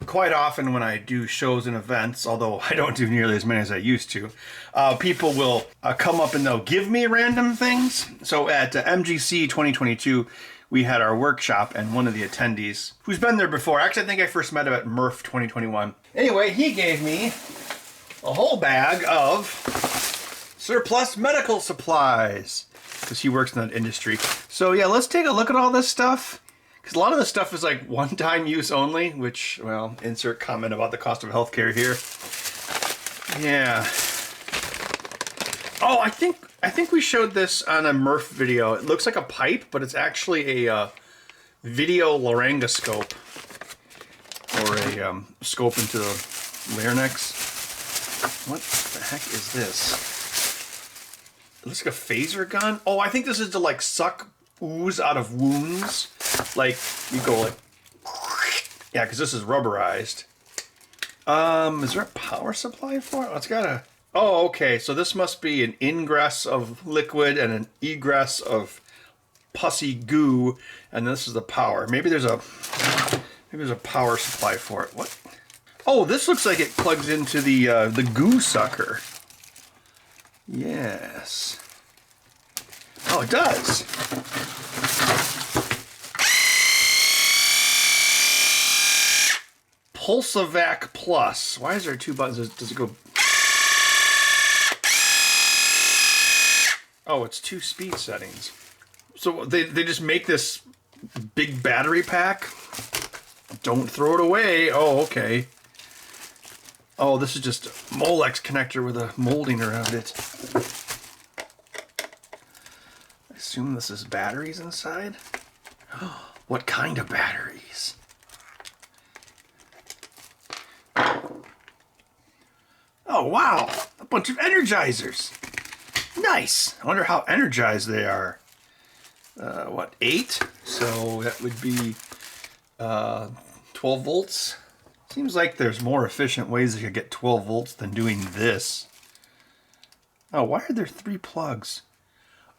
Quite often when I do shows and events, although I don't do nearly as many as I used to, people will come up and they'll give me random things. So at MGC 2022, we had our workshop, and one of the attendees, who's been there before, actually I think I first met him at MRF 2021. Anyway, he gave me a whole bag of surplus medical supplies, because he works in that industry. So yeah, let's take a look at all this stuff. Because a lot of this stuff is like one-time use only, which, well, insert comment about the cost of healthcare here. Yeah. Oh, I think we showed this on a MRF video. It looks like a pipe, but it's actually a video laryngoscope, or a scope into the larynx. What the heck is this? It looks like a phaser gun. Oh, I think this is to like suck ooze out of wounds. Like, you go like, yeah, because this is rubberized. Is there a power supply for it? Oh, it's got a, oh, okay, so this must be an ingress of liquid and an egress of pussy goo, and this is the power. Maybe there's a power supply for it. What? Oh, this looks like it plugs into the goo sucker. Yes. Oh, it does. Pulsavac Plus. Why is there two buttons? Does it go? Oh, it's 2 speed settings. So they just make this big battery pack. Don't throw it away. Oh, okay. Oh, this is just a Molex connector with a molding around it. I assume this is batteries inside. What kind of batteries? Oh, wow. A bunch of energizers. Nice. I wonder how energized they are. What, 8? So that would be 12 volts. Seems like there's more efficient ways to get 12 volts than doing this. Oh, why are there 3 plugs?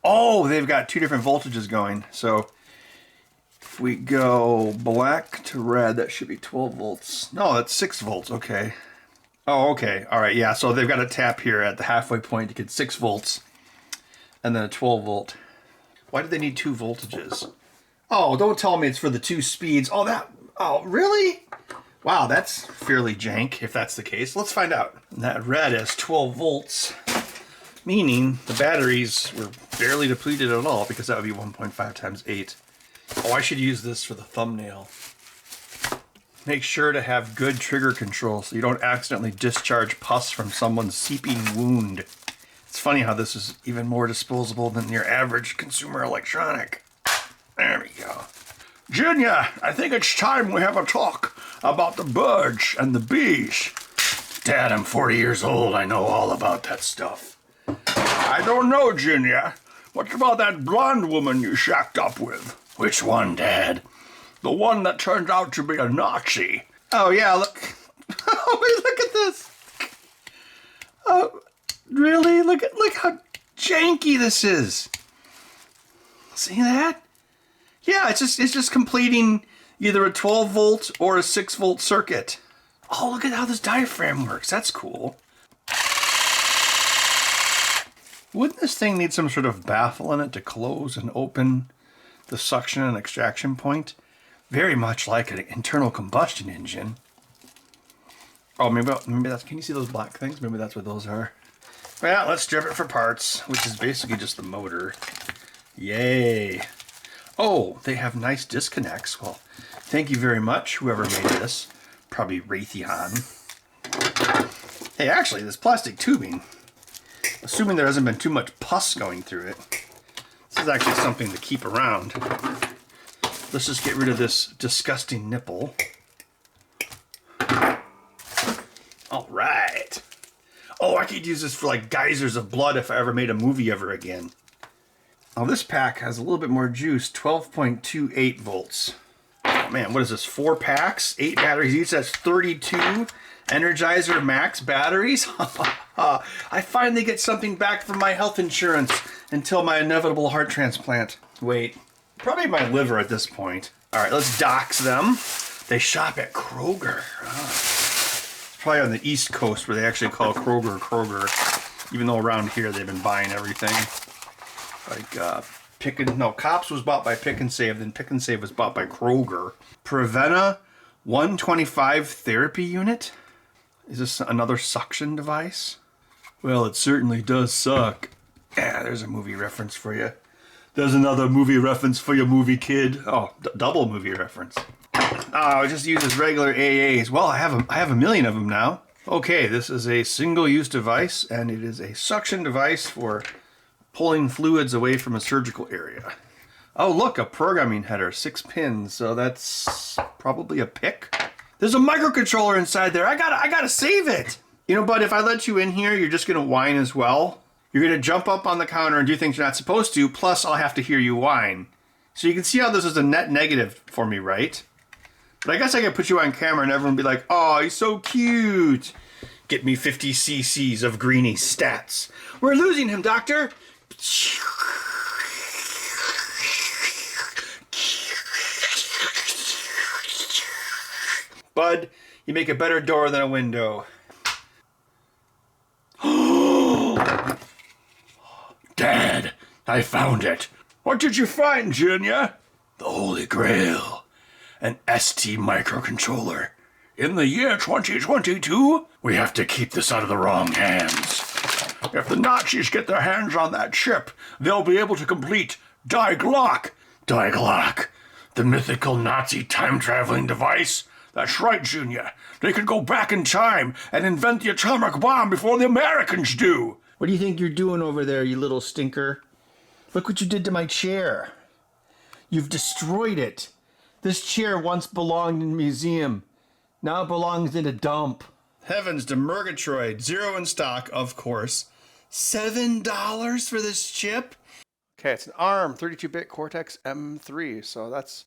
Oh, they've got 2 different voltages going. So if we go black to red, that should be 12 volts. No, that's 6 volts. Okay. Oh, okay. All right. Yeah. So they've got a tap here at the halfway point to get 6 volts and then a 12 volt. Why do they need 2 voltages? Oh, don't tell me it's for the 2 speeds. Oh, really? Wow, that's fairly jank if that's the case. Let's find out. And that red is 12 volts, meaning the batteries were barely depleted at all, because that would be 1.5 times 8. Oh, I should use this for the thumbnail. Make sure to have good trigger control so you don't accidentally discharge pus from someone's seeping wound. It's funny how this is even more disposable than your average consumer electronic. There we go. Junior, I think it's time we have a talk about the birds and the bees. Dad, I'm 40 years old. I know all about that stuff. I don't know, Junior. What about that blonde woman you shacked up with? Which one, Dad? The one that turned out to be a Nazi. Oh, yeah, look. Oh, wait, look at this. Oh, really? Look how janky this is. See that? Yeah, it's just completing either a 12 volt or a 6 volt circuit. Oh, look at how this diaphragm works. That's cool. Wouldn't this thing need some sort of baffle in it to close and open the suction and extraction point? Very much like an internal combustion engine. Oh, maybe that's, can you see those black things? Maybe that's what those are. Well, let's strip it for parts, which is basically just the motor. Yay. Oh, they have nice disconnects. Well, thank you very much, whoever made this. Probably Raytheon. Hey, actually, this plastic tubing, assuming there hasn't been too much pus going through it, this is actually something to keep around. Let's just get rid of this disgusting nipple. All right. Oh, I could use this for like geysers of blood if I ever made a movie ever again. Oh, this pack has a little bit more juice, 12.28 volts. Oh man, what is this, 4 packs? 8 batteries each, that's 32 Energizer Max batteries? I finally get something back from my health insurance until my inevitable heart transplant. Wait, probably my liver at this point. All right, let's dox them. They shop at Kroger. Oh. Probably on the East Coast where they actually call Kroger. Even though around here they've been buying everything. Like Cops was bought by Pick and Save, then Pick and Save was bought by Kroger. Prevena 125 therapy unit? Is this another suction device? Well, it certainly does suck. Yeah, there's a movie reference for you. There's another movie reference for your movie kid. Oh, double movie reference. Oh, it just uses regular AAs. Well, I have a million of them now. Okay, this is a single-use device, and it is a suction device for pulling fluids away from a surgical area. Oh, look, a programming header, 6 pins. So that's probably a pick. There's a microcontroller inside there. I gotta save it. You know, but if I let you in here, you're just gonna whine as well. You're gonna jump up on the counter and do things you're not supposed to. Plus, I'll have to hear you whine. So you can see how this is a net negative for me, right? But I guess I could put you on camera and everyone be like, "Oh, he's so cute. Get me 50 cc's of Greenie stats. We're losing him, doctor." Bud, you make a better door than a window. Dad, I found it. What did you find, Junior? The Holy Grail. An ST microcontroller. In the year 2022, we have to keep this out of the wrong hands. If the Nazis get their hands on that chip, they'll be able to complete Die Glock. Die Glock, the mythical Nazi time-traveling device. That's right, Junior. They could go back in time and invent the atomic bomb before the Americans do. What do you think you're doing over there, you little stinker? Look what you did to my chair. You've destroyed it. This chair once belonged in a museum. Now it belongs in a dump. Heavens to Murgatroyd. 0 in stock, of course. $7 for this chip? Okay, it's an ARM 32-bit Cortex M3, so that's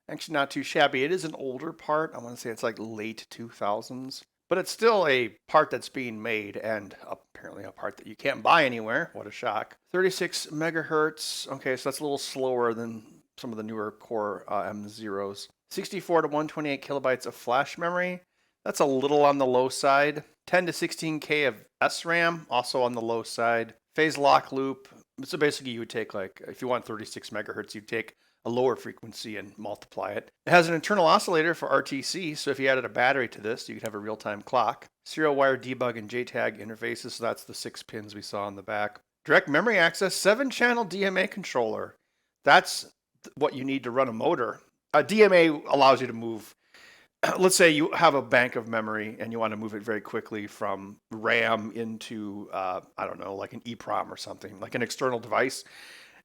actually not too shabby. It is an older part. I want to say it's like late 2000s. But it's still a part that's being made, and apparently a part that you can't buy anywhere. What a shock. 36 megahertz. Okay, so that's a little slower than some of the newer Core M0s. 64 to 128 kilobytes of flash memory. That's a little on the low side. 10 to 16K of SRAM, also on the low side. Phase lock loop. So basically you would take, like, if you want 36 megahertz, you'd take a lower frequency and multiply it. It has an internal oscillator for RTC, so if you added a battery to this, you could have a real-time clock. Serial wire debug and JTAG interfaces, so that's the 6 pins we saw on the back. Direct memory access, 7-channel DMA controller. That's what you need to run a motor. A DMA allows you to move, let's say you have a bank of memory and you want to move it very quickly from RAM into, I don't know, like an EEPROM or something, like an external device.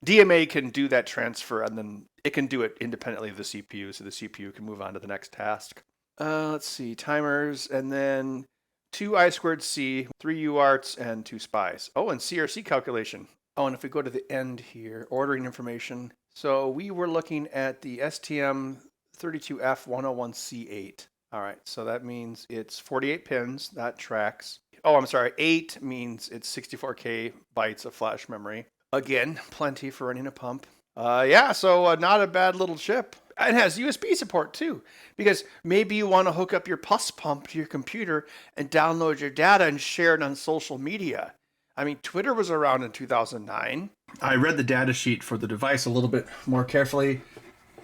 DMA can do that transfer, and then it can do it independently of the CPU, so the CPU can move on to the next task. Let's see, timers, and then 2 I2C, 3 UARTs, and 2 SPIs. Oh, and CRC calculation. Oh, and if we go to the end here, ordering information. So we were looking at the STM32F101C8. All right, so that means it's 48 pins. That tracks. Oh, I'm sorry, 8 means it's 64K bytes of flash memory. Again, plenty for running a pump. So not a bad little chip. It has USB support too, because maybe you want to hook up your pus pump to your computer and download your data and share it on social media. I mean, Twitter was around in 2009. I read the data sheet for the device a little bit more carefully.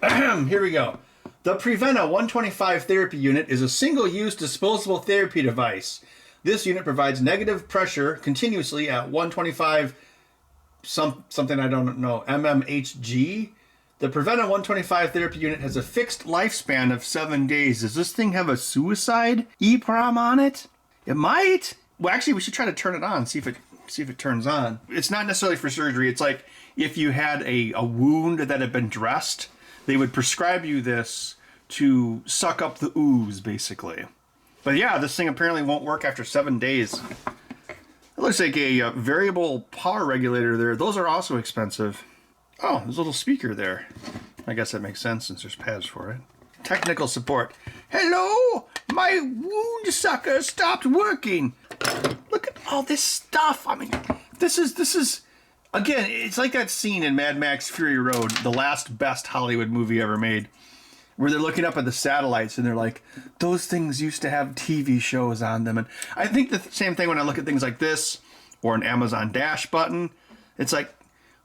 Here we go. The Prevena 125 therapy unit is a single-use disposable therapy device. This unit provides negative pressure continuously at 125 something I don't know, mmHg. The Prevena 125 therapy unit has a fixed lifespan of 7 days. Does this thing have a suicide EEPROM on it? It might. Well, actually, we should try to turn it on, see if it turns on. It's not necessarily for surgery. It's like if you had a wound that had been dressed, they would prescribe you this to suck up the ooze, basically. But yeah, this thing apparently won't work after 7 days. It looks like a variable power regulator there. Those are also expensive. Oh, there's a little speaker there. I guess that makes sense since there's pads for it. Technical support. Hello, my wound sucker stopped working. Look at all this stuff. I mean, this is again, it's like that scene in Mad Max Fury Road, the last best Hollywood movie ever made. where they're looking up at the satellites and they're like, those things used to have TV shows on them. And I think the same thing when I look at things like this or an Amazon Dash button. It's like,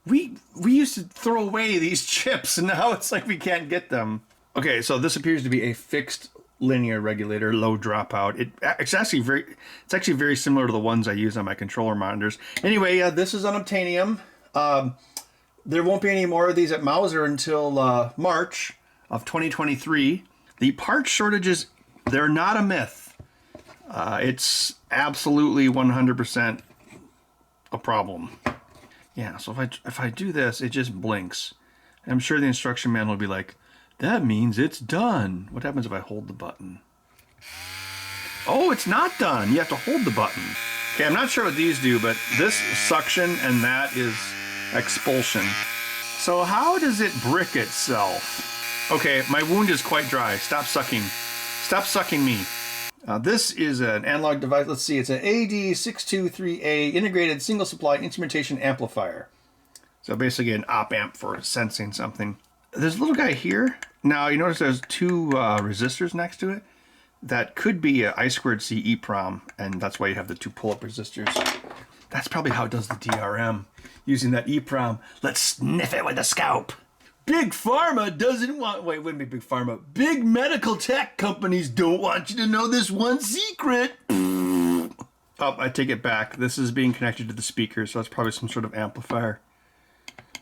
we used to throw away these chips and now it's like we can't get them. Okay, so this appears to be a fixed linear regulator, low dropout. It's actually very similar to the ones I use on my controller monitors. Anyway, this is unobtainium. There won't be any more of these at Mauser until March of 2023. The part shortages, they're not a myth. It's absolutely 100% a problem. Yeah, so if I do this, it just blinks. I'm sure the instruction manual will be like, that means it's done. What happens if I hold the button? Oh, it's not done. You have to hold the button. Okay, I'm not sure what these do, but this suction and that is expulsion. So how does it brick itself? Okay, my wound is quite dry. Stop sucking. Stop sucking me. This is an analog device. Let's see, it's an AD623A integrated single supply instrumentation amplifier. So basically an op amp for sensing something. There's a little guy here. Now you notice there's two resistors next to it. That could be a I2C EEPROM, and that's why you have the two pull-up resistors. That's probably how it does the DRM. Using that EEPROM, let's sniff it with a scalp. Big Pharma doesn't want, wait, wouldn't be Big Pharma. Big medical tech companies don't want you to know this one secret. Oh, I take it back. This is being connected to the speaker, so it's probably some sort of amplifier.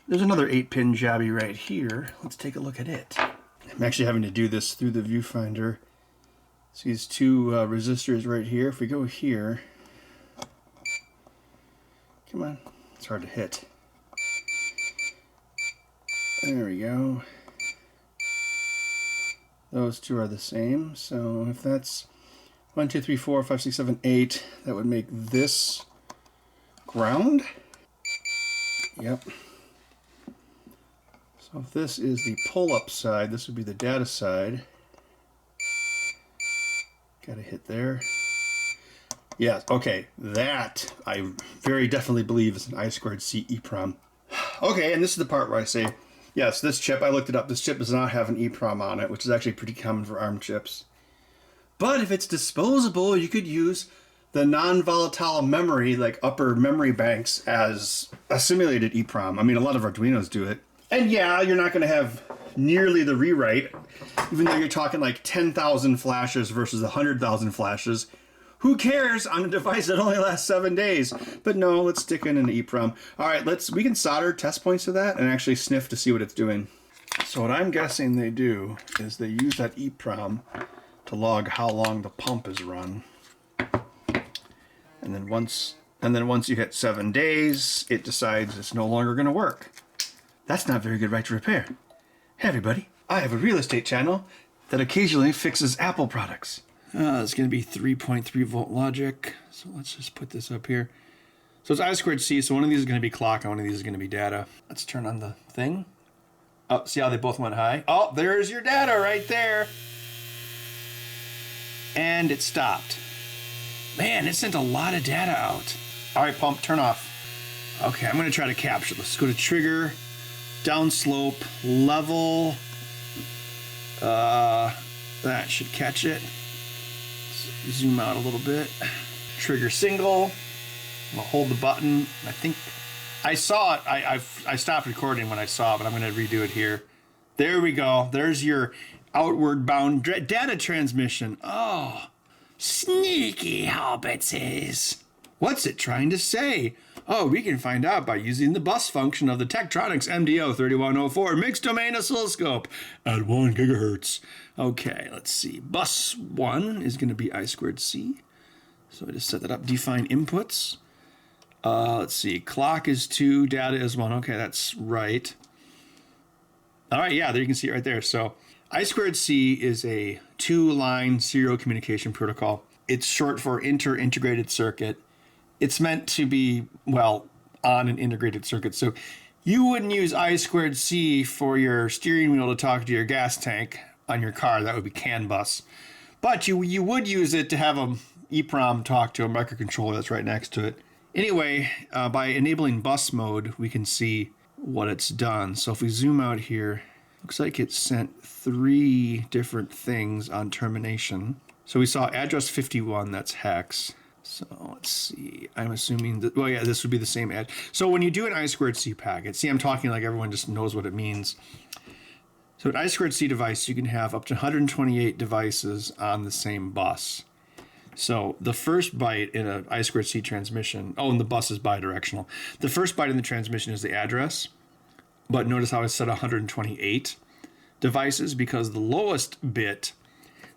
There's another 8-pin jabby right here. Let's take a look at it. I'm actually having to do this through the viewfinder. See these two resistors right here. If we go here, come on, it's hard to hit. There we go. Those two are the same. So if that's 1, 2, 3, 4, 5, 6, 7, 8, that would make this ground. Yep. So if this is the pull-up side, this would be the data side. Got to hit there. Yes, okay. That I very definitely believe is an I2C EEPROM. Okay, and this is the part where I say, yes, this chip, I looked it up, this chip does not have an EEPROM on it, which is actually pretty common for ARM chips. But if it's disposable, you could use the non-volatile memory, like upper memory banks, as a simulated EEPROM. I mean, a lot of Arduinos do it. And yeah, you're not going to have nearly the rewrite, even though you're talking like 10,000 flashes versus 100,000 flashes. Who cares on a device that only lasts 7 days? But no, let's stick in an EEPROM. All right, we can solder test points to that and actually sniff to see what it's doing. So what I'm guessing they do is they use that EEPROM to log how long the pump is run. And then once you hit 7 days, it decides it's no longer going to work. That's not very good right to repair. Hey everybody, I have a real estate channel that occasionally fixes Apple products. It's going to be 3.3 volt logic. So let's just put this up here. So it's I2C, so one of these is going to be clock and one of these is going to be data. Let's turn on the thing. Oh, see how they both went high? Oh, there's your data right there. And it stopped. Man, it sent a lot of data out. All right, pump, turn off. Okay, I'm going to try to capture. Let's go to trigger, downslope, level. That should catch it. Zoom out a little bit. Trigger single. I'll hold the button. I think I saw it. I stopped recording when I saw it, but I'm going to redo it here. There we go. There's your outward bound data transmission. Oh, sneaky hobbitses. What's it trying to say? Oh, we can find out by using the bus function of the Tektronix MDO3104 mixed domain oscilloscope at 1 gigahertz. Okay, let's see. Bus 1 is going to be I2C. So I just set that up. Define inputs. Let's see. Clock is 2, data is 1. Okay, that's right. All right, yeah, there you can see it right there. So I2C is a 2-line serial communication protocol. It's short for inter-integrated circuit. It's meant to be, well, on an integrated circuit. So you wouldn't use I2C for your steering wheel to talk to your gas tank on your car. That would be CAN bus. But you would use it to have a EEPROM talk to a microcontroller that's right next to it. Anyway, by enabling bus mode, we can see what it's done. So if we zoom out here, Looks like it sent 3 different things on termination. So we saw address 51, that's hex. So let's see, I'm assuming that, well, yeah, this would be the same ad. So when you do an I2C packet, see, I'm talking like everyone just knows what it means. So an I2C device, you can have up to 128 devices on the same bus. So the first byte in an I2C transmission, oh, and the bus is bidirectional. The first byte in the transmission is the address, but notice how I said 128 devices because the lowest bit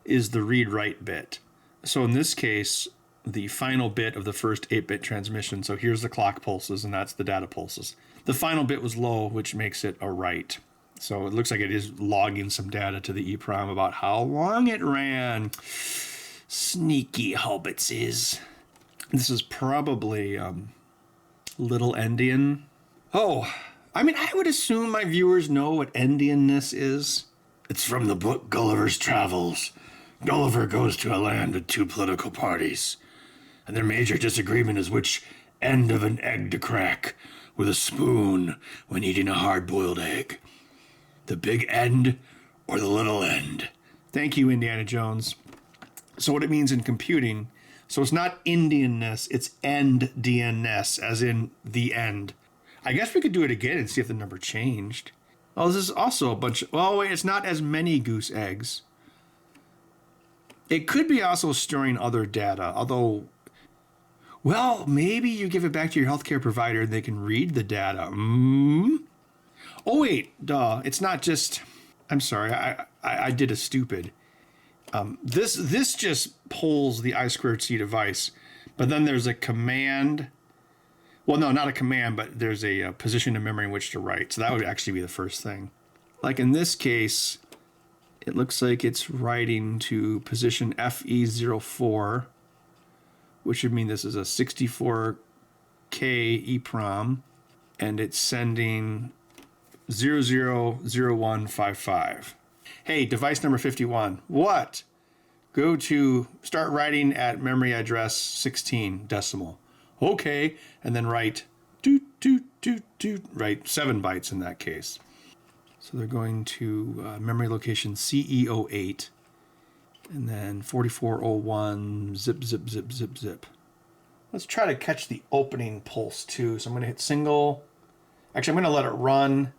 is the read-write bit. So in this case, the final bit of the first 8-bit transmission, so here's the clock pulses and that's the data pulses. The final bit was low, which makes it a write. So it looks like it is logging some data to the EEPROM about how long it ran. Sneaky hobbitses. This is probably Little Endian. Oh, I mean, I would assume my viewers know what Endianness is. It's from the book Gulliver's Travels. Gulliver goes to a land with 2 political parties, and their major disagreement is which end of an egg to crack with a spoon when eating a hard-boiled egg. The big end or the little end. Thank you, Indiana Jones. So what it means in computing, so it's not Indianness, it's end-DNS, as in the end. I guess we could do it again and see if the number changed. Oh, this is also a bunch of, well, wait, it's not as many goose eggs. It could be also storing other data, although, well, maybe you give it back to your healthcare provider and they can read the data. Oh, wait, duh, it's not just, I'm sorry, I did a stupid. This just pulls the I2C device, but then there's a command. Well, no, not a command, but there's a position in memory in which to write. So that would actually be the first thing. Like in this case, it looks like it's writing to position FE04, which would mean this is a 64K EEPROM, and it's sending 000155. Hey, device number 51. What? Go to start writing at memory address 16 decimal. Okay, and then write write 7 bytes in that case. So they're going to memory location CE08 and then 4401 zip zip zip zip zip. Let's try to catch the opening pulse too. So I'm going to hit single. Actually, I'm going to let it run.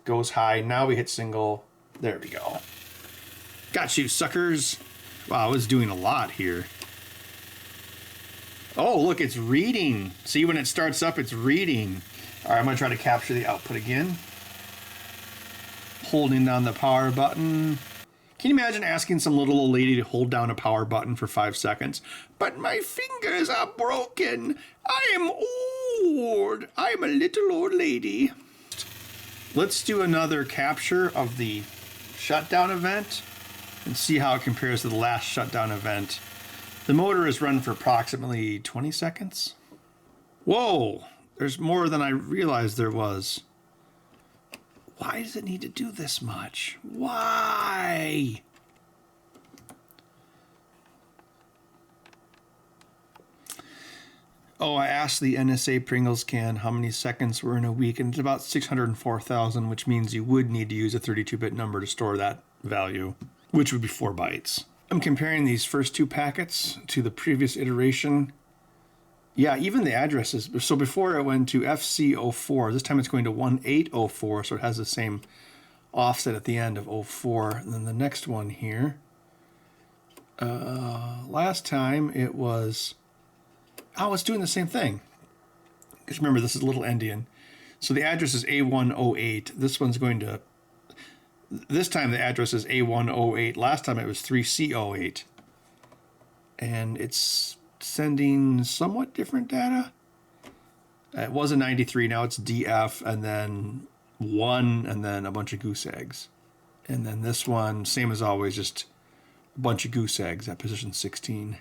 Goes high. Now we hit single. There we go. Got you, suckers. Wow, I was doing a lot here. Oh, look, it's reading. See, when it starts up, it's reading. All right, I'm going to try to capture the output again. Holding down the power button. Can you imagine asking some little old lady to hold down a power button for 5 seconds? But my fingers are broken. I am old. I am a little old lady. Let's do another capture of the shutdown event and see how it compares to the last shutdown event. The motor is run for approximately 20 seconds. Whoa, there's more than I realized there was. Why does it need to do this much? Why? Oh, I asked the NSA Pringles can how many seconds were in a week, and it's about 604,000, which means you would need to use a 32-bit number to store that value, which would be 4 bytes. I'm comparing these first 2 packets to the previous iteration. Yeah, even the addresses. So before it went to FC04, this time it's going to 1804, so it has the same offset at the end of 04. And then the next one here, last time it was, oh, it's doing the same thing. Because remember, this is Little Endian. So the address is A108. This one's going to, this time the address is A108. Last time it was 3C08. And it's sending somewhat different data. It was a 93, now it's DF, and then 1, and then a bunch of goose eggs. And then this one, same as always, just a bunch of goose eggs at position 16.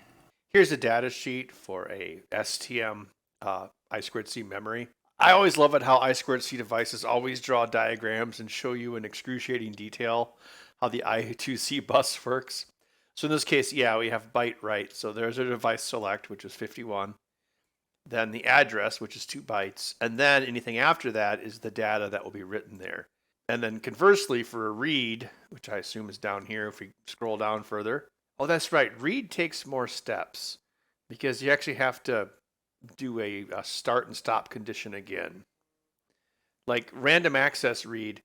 Here's a data sheet for a STM I2C memory. I always love it how I2C devices always draw diagrams and show you in excruciating detail how the I2C bus works. So in this case, yeah, we have byte write. So there's a device select, which is 51. Then the address, which is 2 bytes. And then anything after that is the data that will be written there. And then conversely for a read, which I assume is down here if we scroll down further. Oh, that's right. Read takes more steps because you actually have to do a start and stop condition again. Like random access read,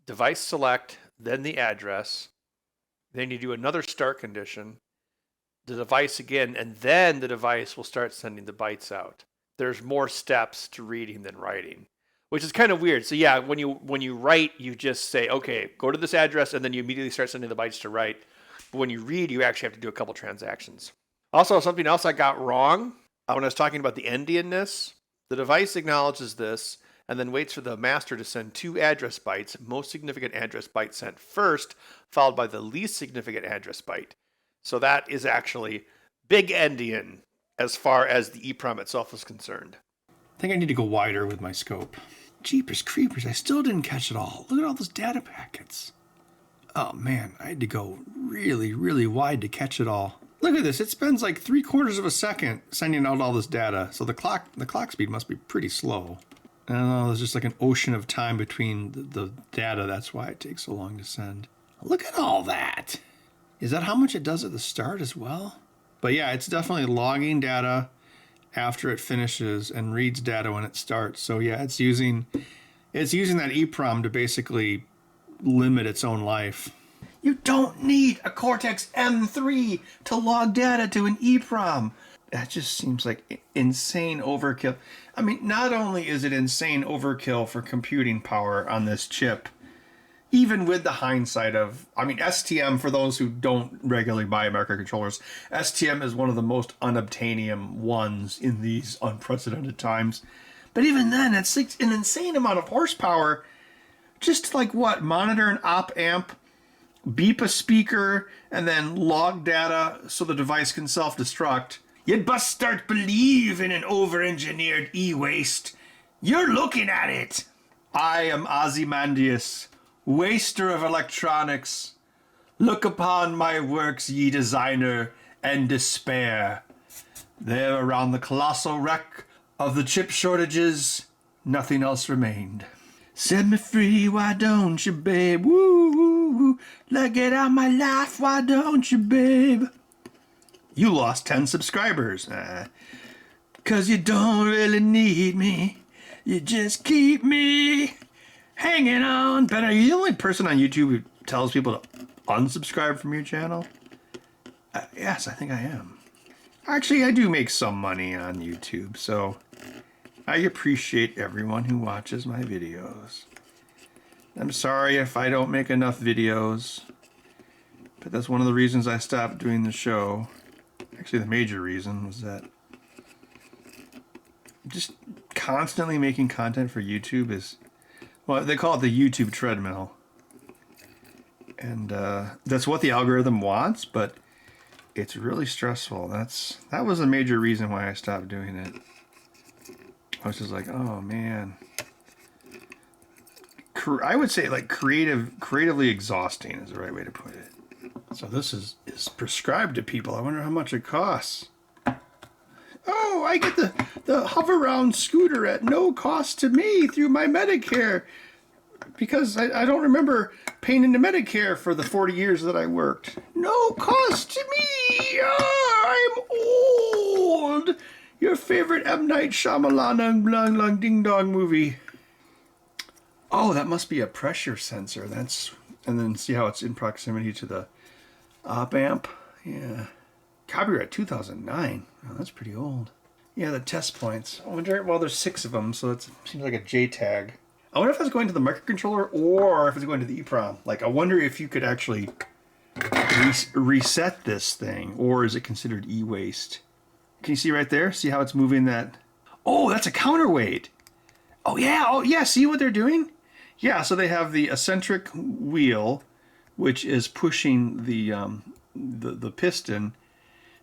device select, then the address. Then you do another start condition, the device again, and then the device will start sending the bytes out. There's more steps to reading than writing, which is kind of weird. So yeah, when you write, you just say, okay, go to this address, and then you immediately start sending the bytes to write. But when you read, you actually have to do a couple transactions. Also, something else I got wrong when I was talking about the endianness, the device acknowledges this and then waits for the master to send 2 address bytes, most significant address byte sent first, followed by the least significant address byte. So that is actually big endian as far as the EEPROM itself is concerned. I think I need to go wider with my scope. Jeepers creepers, I still didn't catch it all. Look at all those data packets. Oh man, I had to go really, really wide to catch it all. Look at this, it spends like 3/4 of a second sending out all this data. So the clock speed must be pretty slow. I don't know, there's just like an ocean of time between the data. That's why it takes so long to send. Look at all that. Is that how much it does at the start as well? But yeah, it's definitely logging data after it finishes and reads data when it starts. So yeah, it's using that EEPROM to basically limit its own life. You don't need a Cortex M3 to log data to an EEPROM. That just seems like insane overkill. I mean, not only is it insane overkill for computing power on this chip, even with the hindsight of, I mean, STM, for those who don't regularly buy microcontrollers, STM is one of the most unobtainium ones in these unprecedented times. But even then, it's an insane amount of horsepower. Just like what? Monitor an op amp, beep a speaker, and then log data so the device can self-destruct. You'd bust start believing in over-engineered e-waste. You're looking at it. I am Ozymandias, waster of electronics. Look upon my works, ye designer, and despair. There around the colossal wreck of the chip shortages, nothing else remained. Set me free, why don't you, babe? Woo, woo, woo. Like, get out my life, why don't you, babe? You lost 10 subscribers. 'Cause you don't really need me. You just keep me hanging on. But are you the only person on YouTube who tells people to unsubscribe from your channel? Yes, I think I am. Actually, I do make some money on YouTube, so I appreciate everyone who watches my videos. I'm sorry if I don't make enough videos, but that's one of the reasons I stopped doing the show. Actually, the major reason was that just constantly making content for YouTube is, well, they call it the YouTube treadmill. And that's what the algorithm wants, but it's really stressful. That was a major reason why I stopped doing it. I was just like, oh man. I would say like creatively exhausting is the right way to put it. So this is prescribed to people. I wonder how much it costs. Oh, I get the hover round scooter at no cost to me through my Medicare. Because I don't remember paying into Medicare for the 40 years that I worked. No cost to me! I'm old! Your favorite M. Night Shyamalan Blang Lang Ding Dong movie. Oh, that must be a pressure sensor. And then see how it's in proximity to the op amp. Yeah. Copyright 2009. Oh, that's pretty old. Yeah, the test points. I wonder, well, there's 6 of them, so it seems like a JTAG. I wonder if it's going to the microcontroller or if it's going to the EEPROM. Like, I wonder if you could actually reset this thing, or is it considered e-waste? Can you see right there? See how it's moving that? Oh, that's a counterweight. Oh yeah, see what they're doing? Yeah, so they have the eccentric wheel, which is pushing the piston,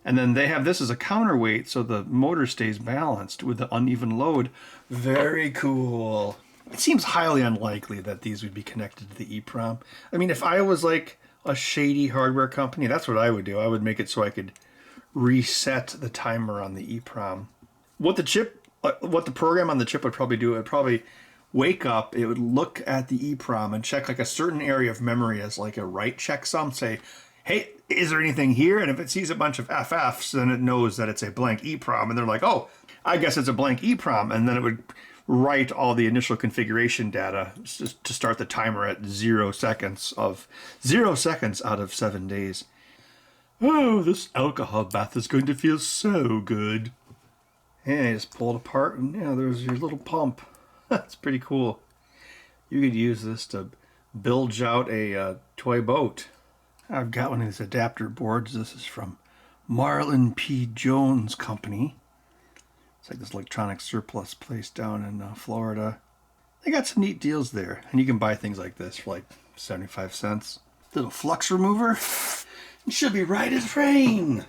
and then they have this as a counterweight, so the motor stays balanced with the uneven load. Very cool. It seems highly unlikely that these would be connected to the EEPROM. I mean, if I was like a shady hardware company, that's what I would do. I would make it so I could reset the timer on the EEPROM. What the program on the chip would probably do, it would probably wake up, it would look at the EEPROM and check like a certain area of memory as like a write checksum, say, hey, is there anything here? And if it sees a bunch of FFs, then it knows that it's a blank EEPROM. And they're like, oh, I guess it's a blank EEPROM. And then it would write all the initial configuration data to start the timer at 0 seconds out of 7 days. Oh, this alcohol bath is going to feel so good. And you just pull it apart and there's your little pump. That's pretty cool. You could use this to bilge out a toy boat. I've got one of these adapter boards. This is from Marlin P. Jones Company. It's like this electronic surplus place down in Florida. They got some neat deals there. And you can buy things like this for like 75 cents. Little flux remover. It should be right as rain.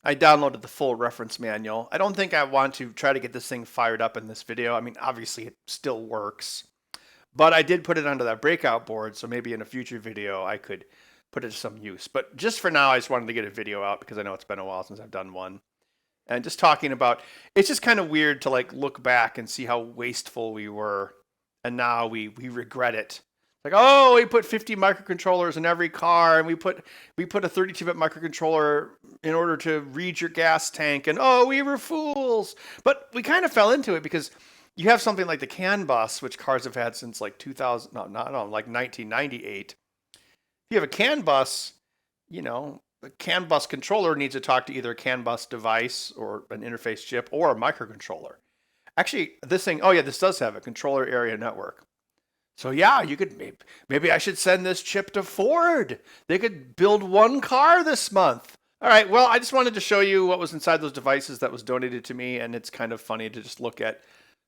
I downloaded the full reference manual. I don't think I want to try to get this thing fired up in this video. I mean, obviously it still works. But I did put it onto that breakout board, so maybe in a future video I could put it to some use. But just for now, I just wanted to get a video out because I know it's been a while since I've done one. And just talking about, it's just kind of weird to like look back and see how wasteful we were. And now we regret it. Like, oh, we put 50 microcontrollers in every car, and we put a 32-bit microcontroller in order to read your gas tank, and oh, we were fools. But we kind of fell into it because you have something like the CAN bus, which cars have had since like 1998. If you have a CAN bus, the CAN bus controller needs to talk to either a CAN bus device or an interface chip or a microcontroller. Actually, this thing, this does have a controller area network. So yeah, you could, maybe I should send this chip to Ford. They could build one car this month. All right, well, I just wanted to show you what was inside those devices that was donated to me, and it's kind of funny to just look at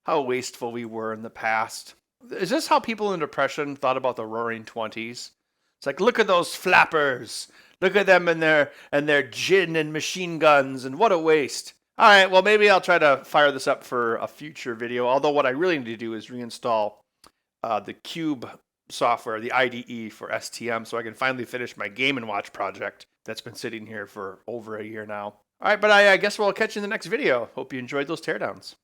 how wasteful we were in the past. Is this how people in Depression thought about the Roaring Twenties? It's like, look at those flappers. Look at them and their gin and machine guns, and what a waste. All right, well, maybe I'll try to fire this up for a future video, although what I really need to do is reinstall the Cube software, the IDE for STM, so I can finally finish my Game & Watch project that's been sitting here for over a year now. All right, but I guess we'll catch you in the next video. Hope you enjoyed those teardowns.